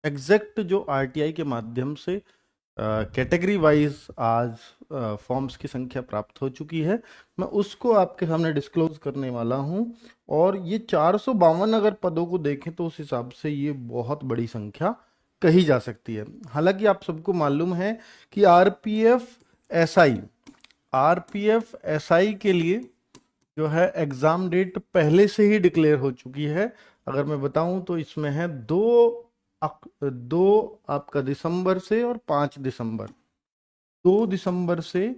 Exact जो RTI के माध्यम से कैटेगरी वाइज आज फॉर्म्स की संख्या प्राप्त हो चुकी है, मैं उसको आपके सामने डिस्क्लोज करने वाला हूं। और ये 452 अगर पदों को देखें तो उस हिसाब से ये बहुत बड़ी संख्या कही जा सकती है। हालांकि आप सबको मालूम है कि आरपीएफ एसआई के लिए जो है एग्जाम डेट पहले से ही डिक्लेयर हो चुकी है। अगर मैं बताऊं तो इसमें है 2 आपका दिसंबर से और 5 दिसंबर, 2 दिसंबर से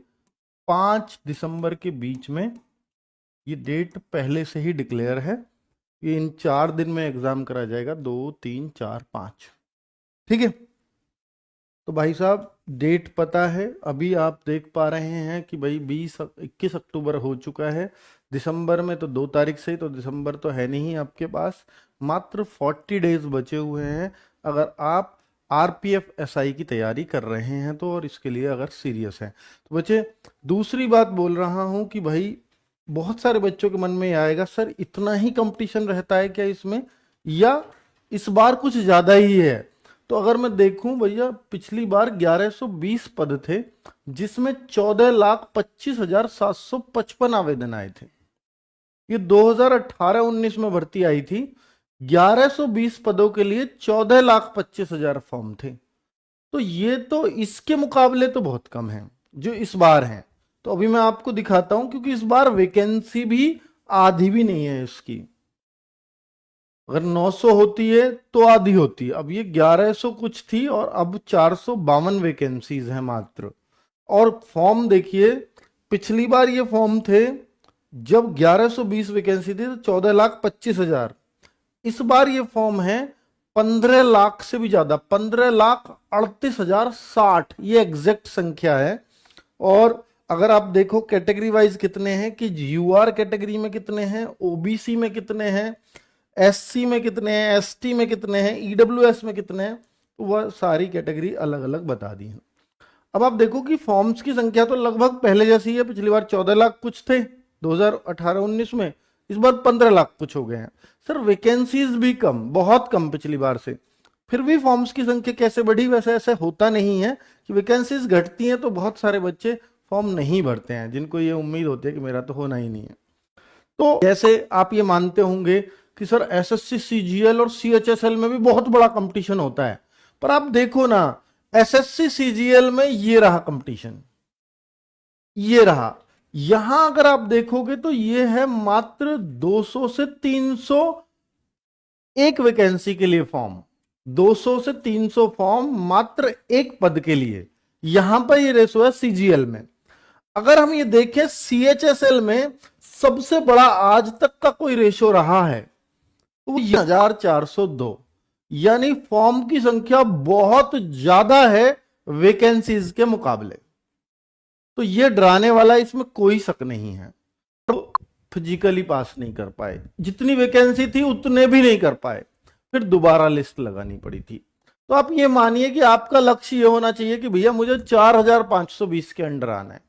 5 दिसंबर के बीच में ये डेट पहले से ही डिक्लेयर है। ये इन 4 दिन में एग्जाम करा जाएगा, 2, 3, 4, 5। ठीक है, तो भाई साहब डेट पता है। अभी आप देख पा रहे हैं कि भाई 21 अक्टूबर हो चुका है। दिसंबर में तो 2 तारीख से ही, तो दिसंबर तो है नहीं आपके पास। मात्र 40 डेज बचे हुए हैं अगर आप आरपीएफ एसआई की तैयारी कर रहे हैं तो, और इसके लिए अगर सीरियस हैं तो। बच्चे, दूसरी बात बोल रहा हूं कि भाई बहुत सारे बच्चों के मन में आएगा, सर इतना ही कंपटीशन रहता है क्या इसमें, या इस बार कुछ ज्यादा ही है? तो अगर मैं देखूं भैया, पिछली बार 1120 पद थे जिसमें 14,25,755 आवेदन आए थे। ये 2018-19 में भर्ती आई थी, 1120 पदों के लिए 14,25,000 फॉर्म थे। तो ये तो इसके मुकाबले तो बहुत कम है जो इस बार हैं। तो अभी मैं आपको दिखाता हूं, क्योंकि इस बार वैकेंसी भी आधी भी नहीं है इसकी। अगर 900 होती है तो आधी होती है। अब ये 1100 कुछ थी और अब 452 वैकेंसीज हैं मात्र। और फॉर्म देखिए, पिछली बार ये फॉर्म थे जब 1120 वैकेंसी थी तो 14,25,000। इस बार ये फॉर्म है 15 लाख से भी ज्यादा, 15,38,060, ये एग्जैक्ट संख्या है। और अगर आप देखो कैटेगरी वाइज कितने हैं, कि यूआर कैटेगरी में कितने हैं, ओबीसी में कितने हैं, एससी में कितने हैं, एसटी में कितने हैं, ईडब्ल्यूएस में कितने हैं, तो वह सारी कैटेगरी अलग अलग बता दी है। अब आप देखो कि फॉर्म्स की संख्या तो लगभग पहले जैसी है। पिछली बार 14 लाख कुछ थे 2018-19 में, इस बार 15 लाख कुछ हो गए हैं। सर वैकेंसीज भी कम, बहुत कम पिछली बार से, फिर भी फॉर्म्स की संख्या कैसे बढ़ी? वैसे ऐसे होता नहीं है कि वैकेंसीज घटती हैं तो बहुत सारे बच्चे फॉर्म नहीं भरते हैं, जिनको ये उम्मीद होती है कि मेरा तो होना ही नहीं है। तो जैसे आप ये मानते होंगे कि सर एसएससी सीजीएल और सीएचएसएल में भी बहुत बड़ा कंपटीशन होता है, पर आप देखो ना, एसएससी सीजीएल में ये रहा कंपटीशन, ये रहा। यहां अगर आप देखोगे तो ये है मात्र 200 से 300 एक वैकेंसी के लिए फॉर्म, 200 से 300 फॉर्म मात्र एक पद के लिए। यहां पर ये रेशो है सीजीएल में। अगर हम ये देखें सीएचएसएल में सबसे बड़ा आज तक का कोई रेशो रहा है तो 1402, यानी फॉर्म की संख्या बहुत ज्यादा है वैकेंसीज के मुकाबले। तो ये डराने वाला, इसमें कोई शक नहीं है। तो फिजिकली पास नहीं कर पाए, जितनी वैकेंसी थी उतने भी नहीं कर पाए, फिर दोबारा लिस्ट लगानी पड़ी थी। तो आप ये मानिए कि आपका लक्ष्य ये होना चाहिए कि भैया मुझे 4,520 के अंडर आना है।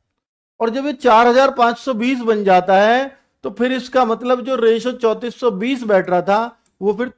और जब ये 4,520 बन जाता है तो फिर इसका मतलब जो रेशो 3420 बैठ रहा था वो फिर